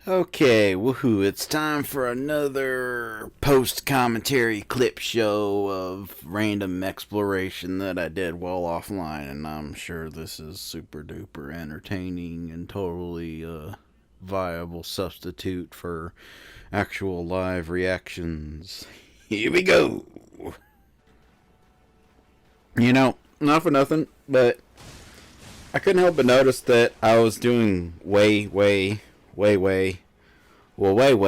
Okay, woohoo, it's time for another post-commentary clip show of random exploration that I did while offline, and I'm sure this is super duper entertaining and totally viable substitute for actual live reactions. Here we go! Not for nothing, but I couldn't help but notice that I was doing way, well, way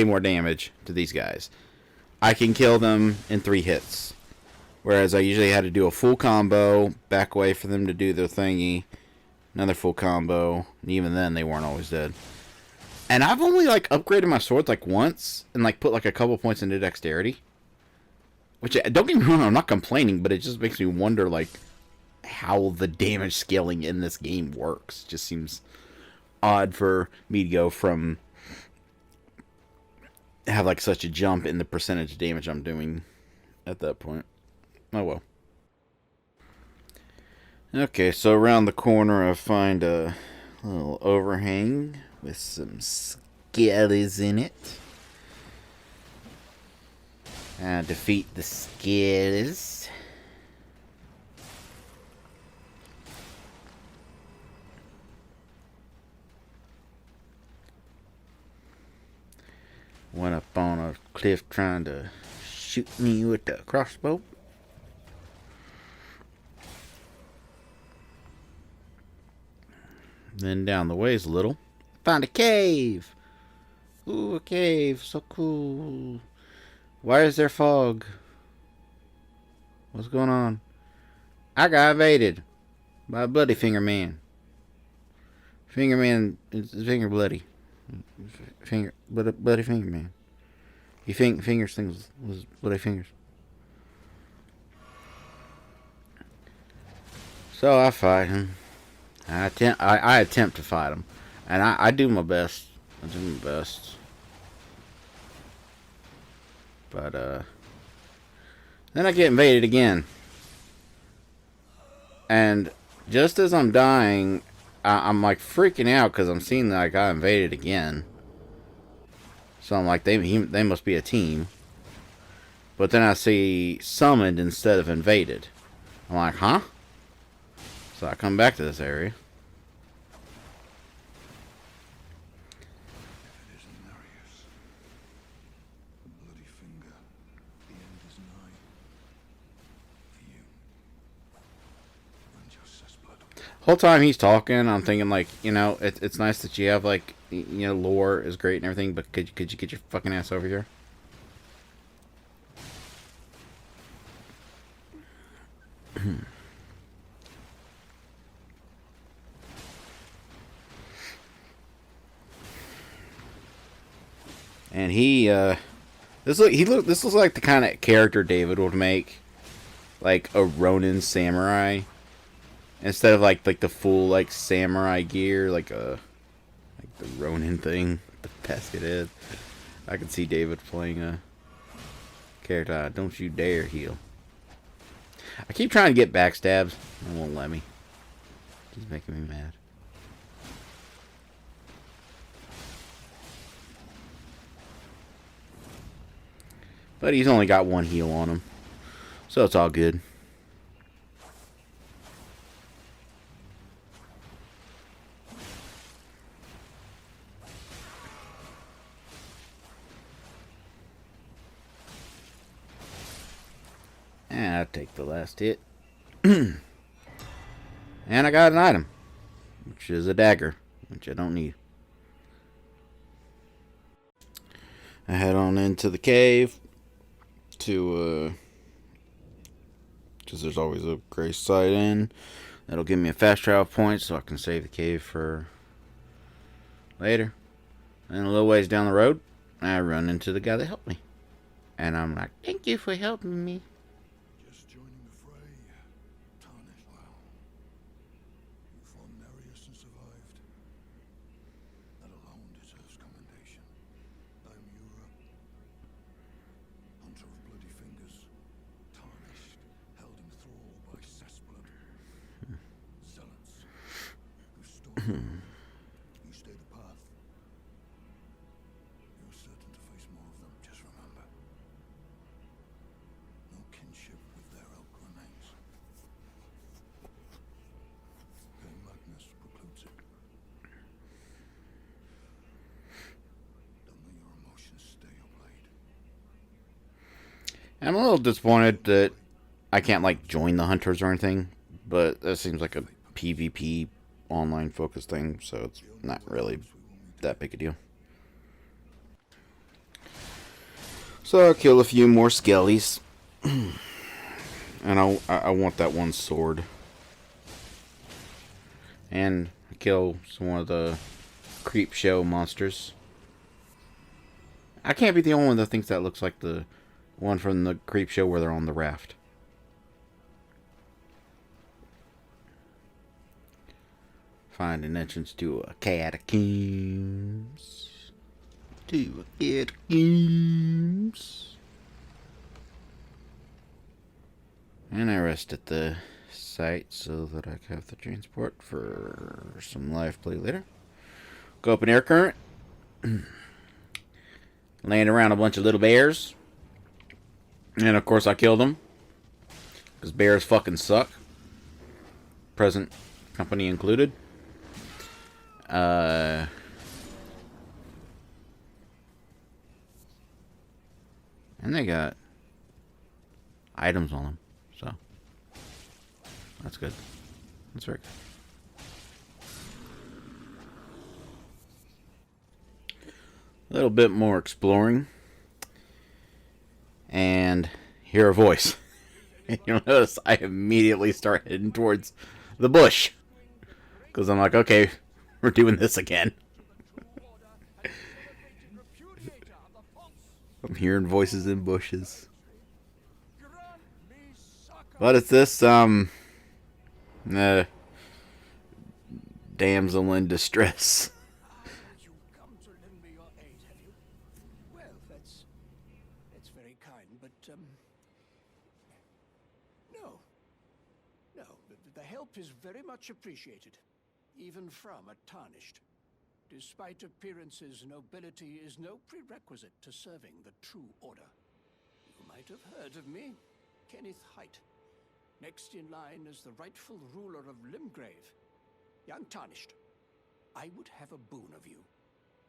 more damage to these guys. I can kill them in 3 hits. Whereas I usually had to do a full combo, back away for them to do their thingy, another full combo, and even then they weren't always dead. And I've only upgraded my sword once and put a couple points into dexterity. Which, don't get me wrong, I'm not complaining, but it just makes me wonder how the damage scaling in this game works. It just seems odd for me to go from have such a jump in the percentage of damage I'm doing at that point. Oh well. Okay, so around the corner I find a little overhang with some skellies in it. Defeat the skellies. Went up on a cliff trying to shoot me with the crossbow. Then down the ways a little. Found a cave! Ooh, a cave. So cool. Why is there fog? What's going on? I got invaded by a bloody finger man. Finger man, his finger bloody. Bloody finger man. He fingers things with bloody fingers. So I fight him. I attempt to fight him, and I do my best. I do my best. But then I get invaded again, and just as I'm dying, I'm freaking out because I'm seeing that I got invaded again. So I'm they must be a team. But then I see summoned instead of invaded. I'm like, huh? So I come back to this area. Whole time he's talking, I'm thinking it's nice that you have lore is great and everything, but could you get your fucking ass over here? And this looks like the kind of character David would make, like a Ronin samurai, instead of the full samurai gear, the Ronin thing, the basket head. I could see David playing a character. Don't you dare heal. I keep trying to get backstabs. It won't let me. He's making me mad. But he's only got one heal on him, so it's all good. And I'll take the last hit. And I got an item, which is a dagger, which I don't need. I head on into the cave to, because there's always a grace site in. That'll give me a fast travel point so I can save the cave for later. And a little ways down the road, I run into the guy that helped me. And I'm like, thank you for helping me. Just joining the fray, tarnished well. You fought Nereus and survived. That alone deserves commendation. I am Yura, hunter of bloody fingers, tarnished, held in thrall by cessblood. Zealots, whose story you stay the path I'm a little disappointed that I can't, like, join the hunters or anything, but that seems like a PvP online focused thing, so it's not really that big a deal. So I'll kill a few more skellies. And I want that one sword. And kill some of the creep show monsters. I can't be the only one that thinks that looks like the one from the creep show where they're on the raft. Find an entrance to a catacombs. To a catacombs. And I rest at the site so that I can have the transport for some live play later. Go up an air current. Land around a bunch of little bears. And of course I killed them. Because bears fucking suck. Present company included. And they got items on them. So that's good. That's very good. A little bit more exploring. And hear a voice. You'll notice I immediately start heading towards the bush. Because I'm like, okay, we're doing this again. I'm hearing voices in bushes. What is this? Damsel in distress. You come to lend me your aid, have you? Well, that's very kind, but no. The help is very much appreciated, even from a tarnished. Despite appearances, nobility is no prerequisite to serving the true order. You might have heard of me, Kenneth Height. Next in line is the rightful ruler of Limgrave, young Tarnished. I would have a boon of you.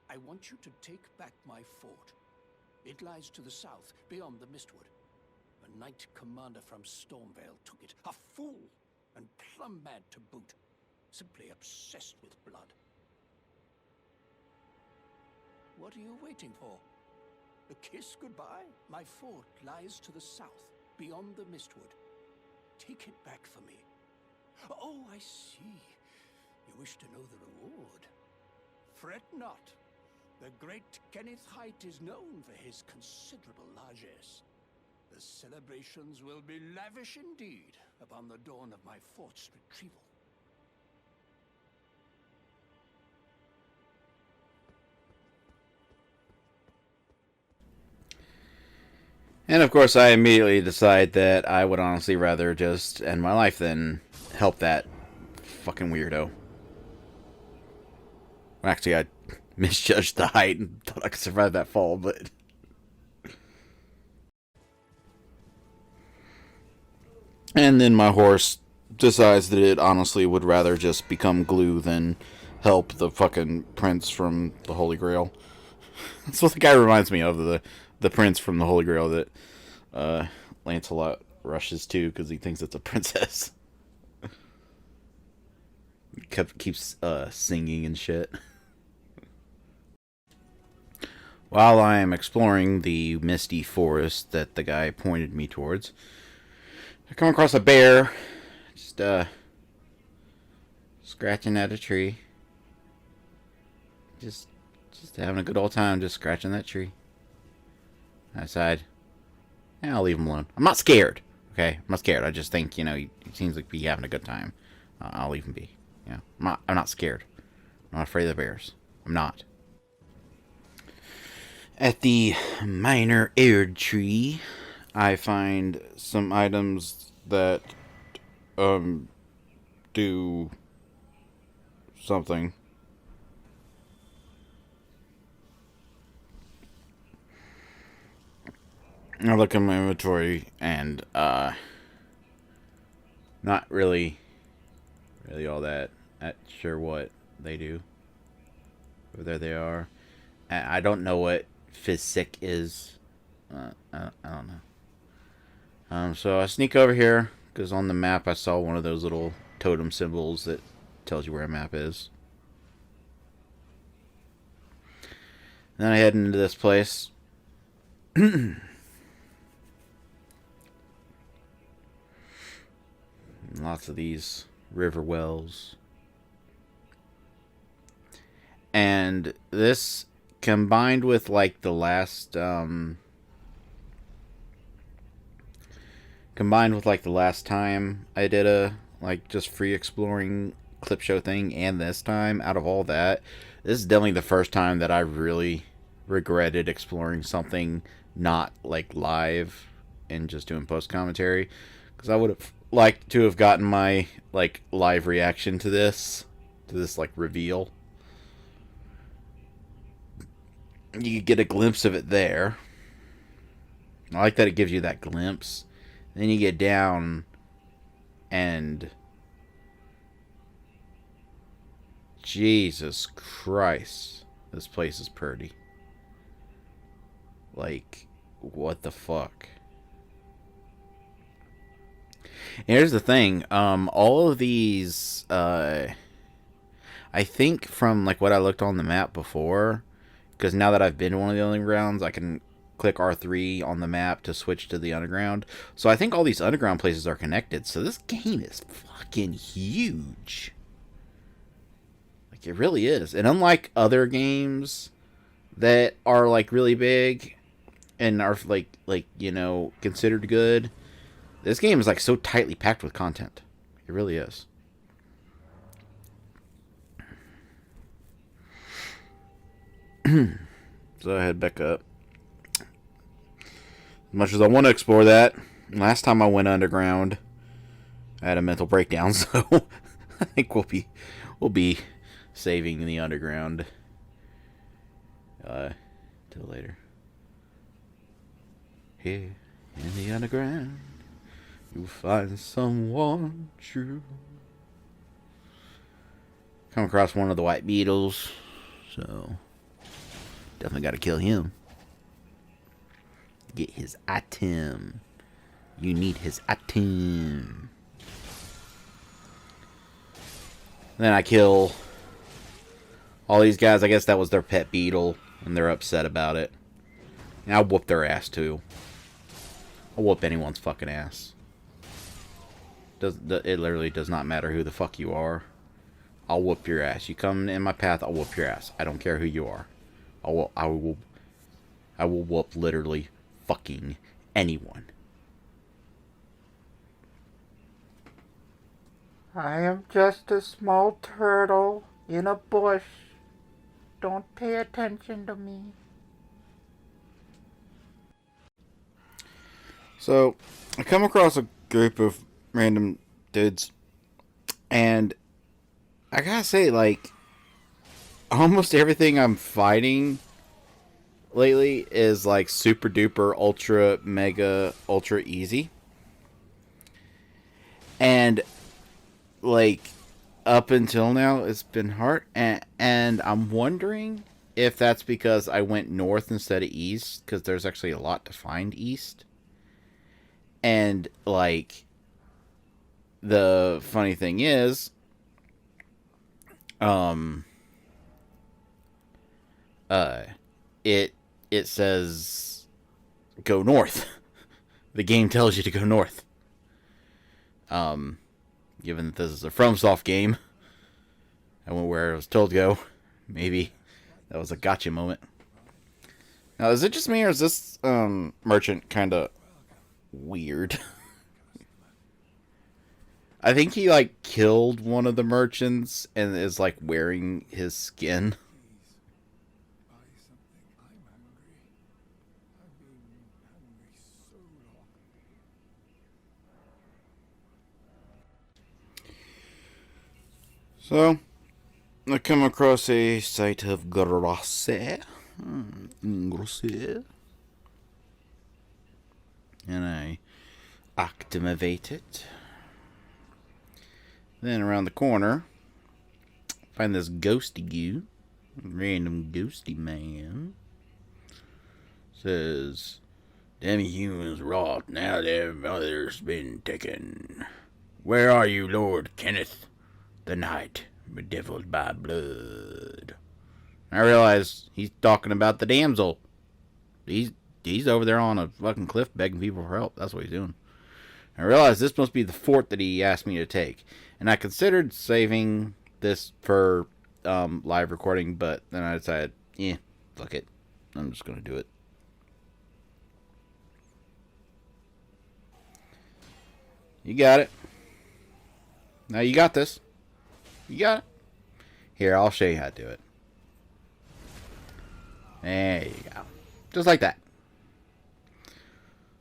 I want you to take back my fort. It lies to the south, beyond the Mistwood. A knight commander from Stormvale took it. A fool, and plumb mad to boot. Simply obsessed with blood. What are you waiting for? A kiss goodbye? My fort lies to the south, beyond the Mistwood. Take it back for me. Oh, I see. You wish to know the reward. Fret not. The great Kenneth Height is known for his considerable largesse. The celebrations will be lavish indeed upon the dawn of my fort's retrieval. And of course, I immediately decide that I would honestly rather just end my life than help that fucking weirdo. Actually, I misjudged the height and thought I could survive that fall, but... And then my horse decides that it honestly would rather just become glue than help the fucking prince from the Holy Grail. That's what the guy reminds me of, the prince from the Holy Grail that Lancelot rushes to because he thinks it's a princess. Keeps singing and shit. While I am exploring the misty forest that the guy pointed me towards, I come across a bear just scratching at a tree. Just having a good old time, just scratching that tree. I decide, yeah, I'll leave him alone. I'm not scared, okay? I'm not scared. I just think, you know, he seems like he's having a good time. I'll leave him be. You know, I'm not scared. I'm not afraid of the bears. I'm not. At the minor Erd tree, I find some items that do something. I look in my inventory and not really all that sure what they do. But there they are. I don't know what physic is. I don't know. So I sneak over here because on the map I saw one of those little totem symbols that tells you where a map is. Then I head into this place. Lots of these river wells. And this combined with like the last time I did a like just free exploring clip show thing, and this time out of all that, this is definitely the first time that I really regretted exploring something not like live and just doing post commentary, because I would have liked to have gotten my like live reaction to this like reveal. You get a glimpse of it there. I like that it gives you that glimpse. Then you get down and Jesus Christ, this place is pretty. Like, what the fuck? And here's the thing, all of these, I think from like what I looked on the map before, because now that I've been to one of the undergrounds, I can click R3 on the map to switch to the underground. So I think all these underground places are connected. So this game is fucking huge. Like, it really is. And unlike other games that are like really big and are like you know, considered good, this game is like so tightly packed with content. It really is. So I head back up. As much as I want to explore that, last time I went underground, I had a mental breakdown. So I think we'll be saving the underground till later. Here in the underground, you'll find someone true. Come across one of the white beetles, so definitely got to kill him. Get his item. You need his item. Then I kill all these guys. I guess that was their pet beetle, and they're upset about it. And I'll whoop their ass too. I'll whoop anyone's fucking ass. It literally does not matter who the fuck you are. I'll whoop your ass. You come in my path, I'll whoop your ass. I don't care who you are. I will whoop literally fucking anyone. I am just a small turtle in a bush. Don't pay attention to me. So, I come across a group of random dudes, and I gotta say, like, almost everything I'm fighting lately is like super duper ultra mega ultra easy. And like up until now it's been hard, and I'm wondering if that's because I went north instead of east, because there's actually a lot to find east. And like the funny thing is it says go north. The game tells you to go north. Given that this is a FromSoft game, I went where I was told to go. Maybe that was a gotcha moment. Now, is it just me, or is this merchant kind of weird? I think he like killed one of the merchants and is like wearing his skin. So, I come across a site of grass. And I activate it. Then around the corner, find this ghosty goo. Random ghosty man. Says, Them humans rot now their mother's been taken. Where are you, Lord Kenneth? The night, bedeviled by blood. I realize he's talking about the damsel. He's over there on a fucking cliff begging people for help. That's what he's doing. I realized this must be the fort that he asked me to take. And I considered saving this for live recording, but then I decided, fuck it. I'm just going to do it. You got it. Now you got this. You got it. Here, I'll show you how to do it. There you go. Just like that.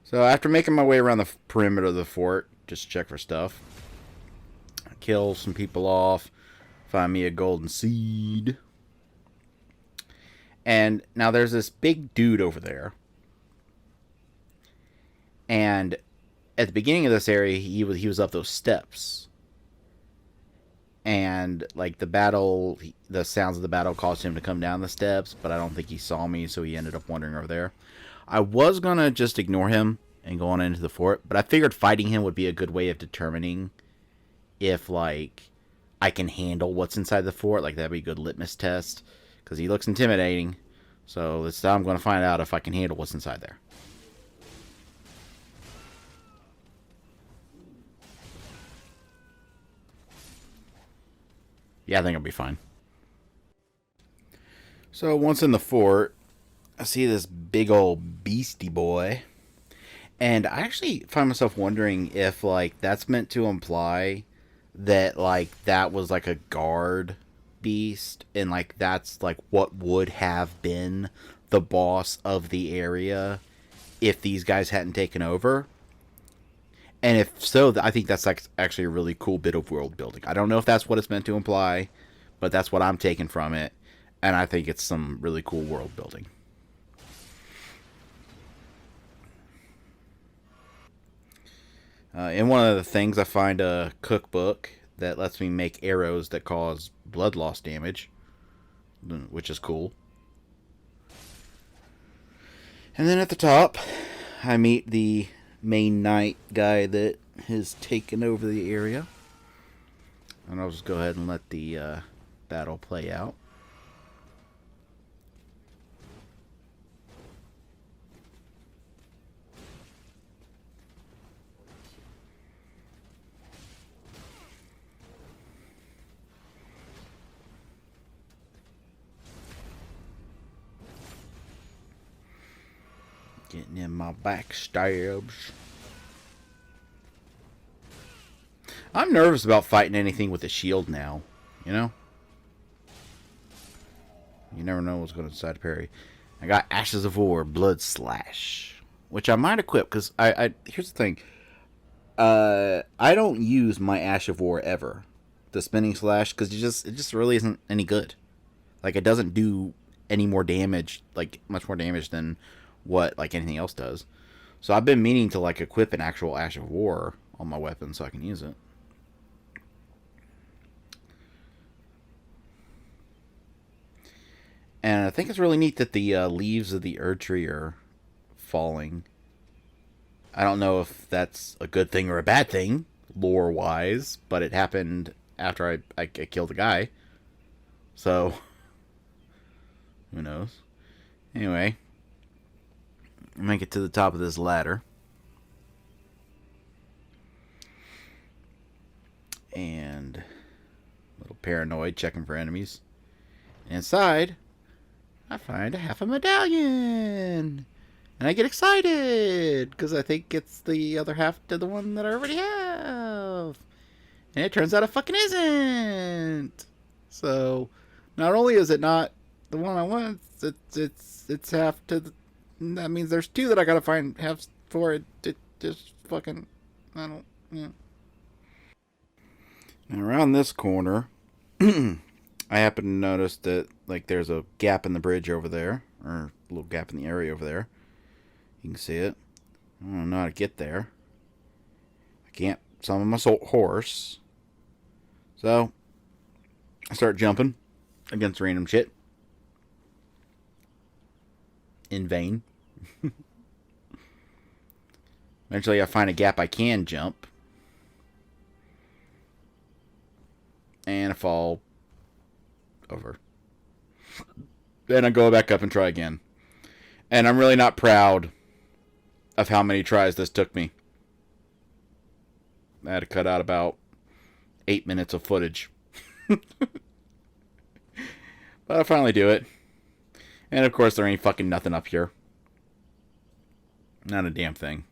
So after making my way around the perimeter of the fort, just check for stuff. Kill some people off. Find me a golden seed. And now there's this big dude over there. And at the beginning of this area, he was up those steps. And like the sounds of the battle caused him to come down the steps, but I don't think he saw me, so he ended up wandering over there. I was gonna just ignore him and go on into the fort, but I figured fighting him would be a good way of determining if like I can handle what's inside the fort. Like that'd be a good litmus test, because he looks intimidating. So this time I'm gonna find out if I can handle what's inside there. Yeah, I think I'll be fine. So once in the fort, I see this big old beastie boy. And I actually find myself wondering if, like, that's meant to imply that, like, that was, like, a guard beast. And, like, that's, like, what would have been the boss of the area if these guys hadn't taken over. And if so, I think that's like actually a really cool bit of world building. I don't know if that's what it's meant to imply, but that's what I'm taking from it. And I think it's some really cool world building. In one of the things, I find a cookbook that lets me make arrows that cause blood loss damage, which is cool. And then at the top, I meet the main knight guy that has taken over the area. And I'll just go ahead and let the battle play out. Getting in my backstabs. I'm nervous about fighting anything with a shield now. You know? You never know what's going to decide to parry. I got Ashes of War, Blood Slash, which I might equip, because here's the thing. I don't use my Ash of War ever. The Spinning Slash, because it just really isn't any good. Like, it doesn't do any more damage, like, much more damage than what like anything else does. So I've been meaning to like equip an actual Ash of War on my weapon so I can use it. And I think it's really neat that the leaves of the Erd tree are falling. I don't know if that's a good thing or a bad thing, lore-wise, but it happened after I killed a guy. So, who knows? Anyway, make it to the top of this ladder. And a little paranoid, checking for enemies. Inside, I find a half a medallion. And I get excited, because I think it's the other half to the one that I already have. And it turns out it fucking isn't. So, not only is it not the one I want, it's half to the... That means there's two that I gotta find halves for it. It just fucking... I don't... Yeah. And around this corner, I happen to notice that, like, there's a gap in the bridge over there. Or a little gap in the area over there. You can see it. I don't know how to get there. I can't summon my horse. So, I start jumping against random shit. In vain. Eventually I find a gap I can jump. And I fall over. Then I go back up and try again. And I'm really not proud of how many tries this took me. I had to cut out about 8 minutes of footage. But I finally do it. And of course there ain't fucking nothing up here. Not a damn thing.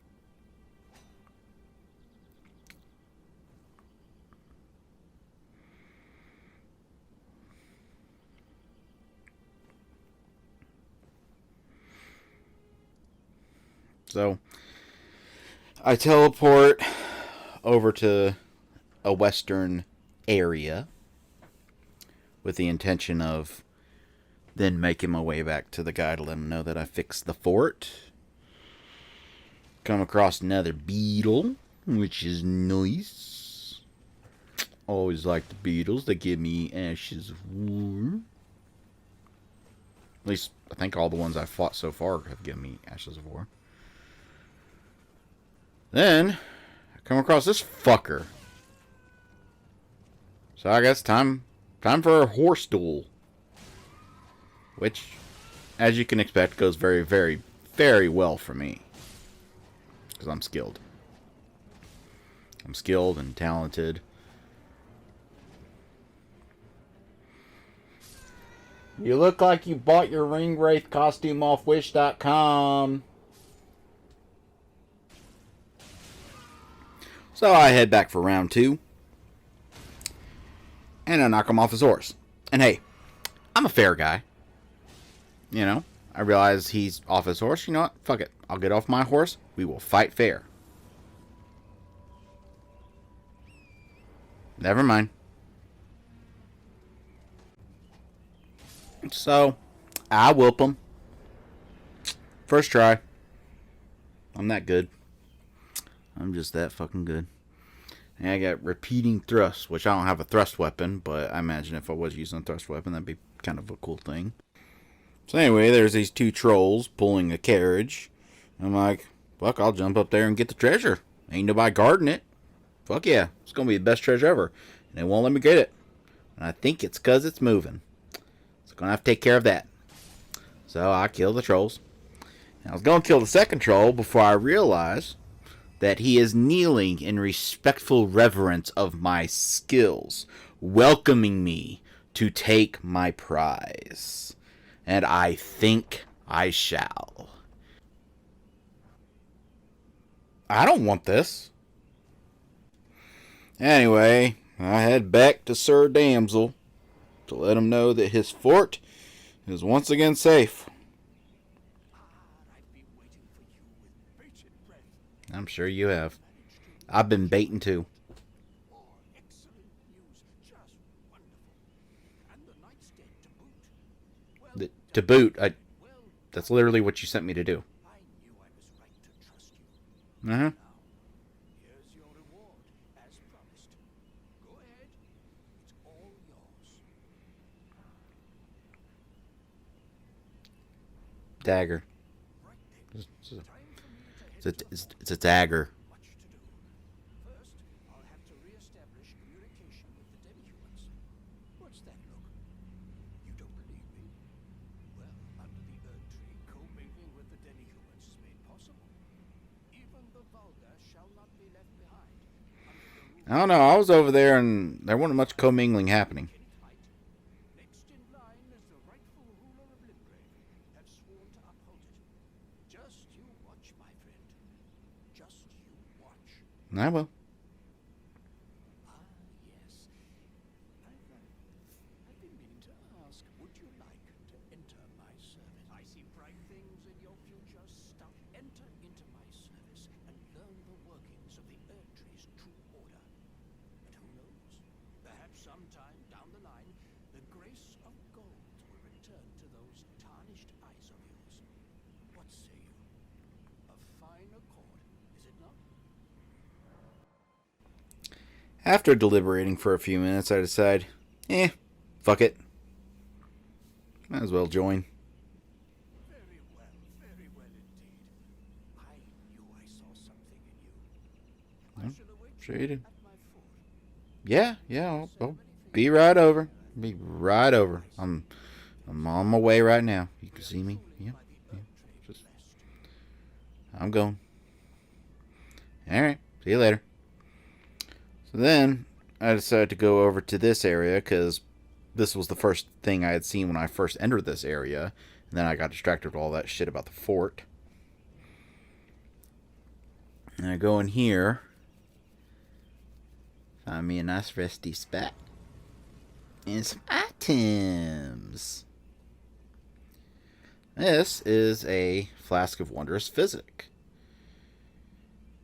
So, I teleport over to a western area with the intention of then making my way back to the guy to let him know that I fixed the fort. Come across another beetle, which is nice. Always like the beetles. They give me ashes of war. At least, I think all the ones I've fought so far have given me ashes of war. Then, I come across this fucker. So I guess time for a horse duel. Which, as you can expect, goes very, very, very well for me. Because I'm skilled. I'm skilled and talented. You look like you bought your Ring Wraith costume off Wish.com. So I head back for round 2. And I knock him off his horse. And hey, I'm a fair guy. You know, I realize he's off his horse. You know what? Fuck it. I'll get off my horse. We will fight fair. Never mind. So, I whoop him. First try. I'm that good. I'm just that fucking good. And I got repeating thrusts, which I don't have a thrust weapon, but I imagine if I was using a thrust weapon, that'd be kind of a cool thing. So anyway, there's these 2 trolls pulling a carriage. I'm like, fuck, I'll jump up there and get the treasure. Ain't nobody guarding it. Fuck yeah, it's gonna be the best treasure ever. And they won't let me get it. And I think it's because it's moving. So I'm gonna have to take care of that. So I kill the trolls. And I was gonna kill the second troll before I realized that he is kneeling in respectful reverence of my skills, welcoming me to take my prize. And I think I shall. I don't want this. Anyway, I head back to Sir Damsel to let him know that his fort is once again safe. I'm sure you have. I've been baiting too. To boot, that's literally what you sent me to do. Uh-huh. Here's your reward, as promised. Go ahead. It's all yours. Dagger. It's a dagger. Much to do. First, I'll have to re-establish communication with the demi-humans. What's that look? You don't believe me? Well, under the Earth Tree, co-mingling with the demi-humans is made possible. Even the vulgar shall not be left behind. I don't know. I was over there and there wasn't much commingling happening. Next in line is the rightful ruler of Limgrave. Have sworn to uphold it. Just you watch, my friend. Just you watch. I will. Ah, yes. I've been meaning to ask, would you like to enter my service? I see bright things in your future, stout. Enter into my service and learn the workings of the Earth Tree's true order. And who knows? Perhaps sometime down the line, the grace of gold will return to those tarnished eyes of yours. What say you? A fine accord, is it not? After deliberating for a few minutes, I decide, fuck it. Might as well join. Very well indeed. I knew I saw something in Sure you do. Yeah, I'll be right over. Be right over. I'm on my way right now. You can see me. Yeah. Just, I'm going. All right. See you later. So then I decided to go over to this area because this was the first thing I had seen when I first entered this area. And then I got distracted with all that shit about the fort. And I go in here. Find me a nice resty spot. And some items. This is a flask of wondrous physic.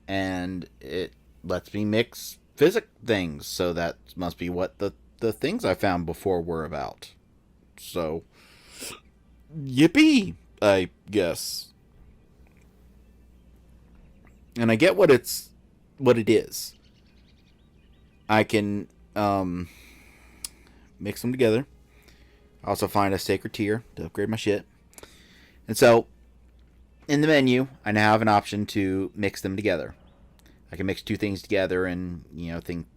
And it lets me mix physic things. So that must be what the things I found before were about. So, yippee, I guess. And I get what it is. I can mix them together. I also find a sacred tier to upgrade my shit. And so, in the menu, I now have an option to mix them together. I can mix two things together and,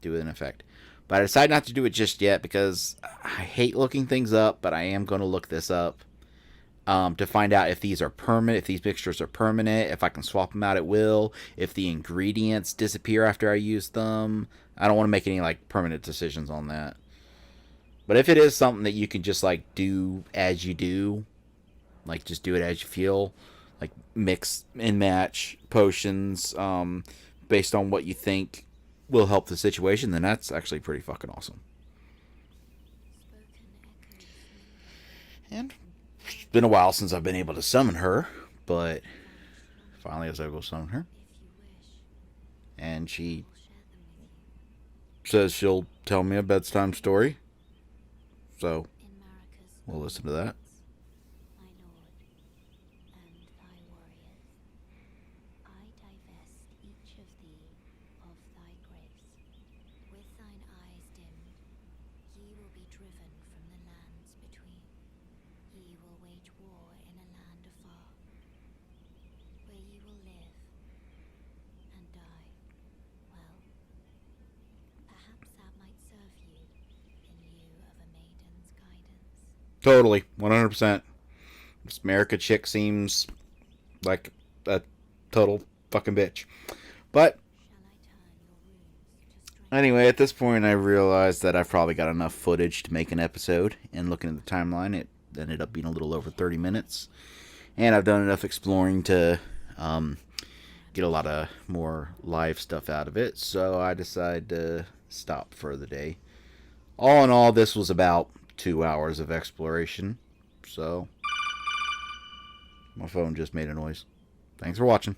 do an effect. But I decided not to do it just yet because I hate looking things up, but I am going to look this up to find out if these are permanent, if these mixtures are permanent, if I can swap them out at will, if the ingredients disappear after I use them. I don't want to make any, permanent decisions on that. But if it is something that you can just, do as you do, just do it as you feel, mix and match potions based on what you think will help the situation, then that's actually pretty fucking awesome. And it's been a while since I've been able to summon her, but finally I was able to summon her. And she says she'll tell me a bedtime story. So, we'll listen to that. Totally, 100%. This America chick seems like a total fucking bitch. But anyway, at this point I realized that I've probably got enough footage to make an episode. And looking at the timeline, it ended up being a little over 30 minutes. And I've done enough exploring to get a lot of more live stuff out of it. So I decided to stop for the day. All in all, this was about 2 hours of exploration. So, my phone just made a noise. Thanks for watching.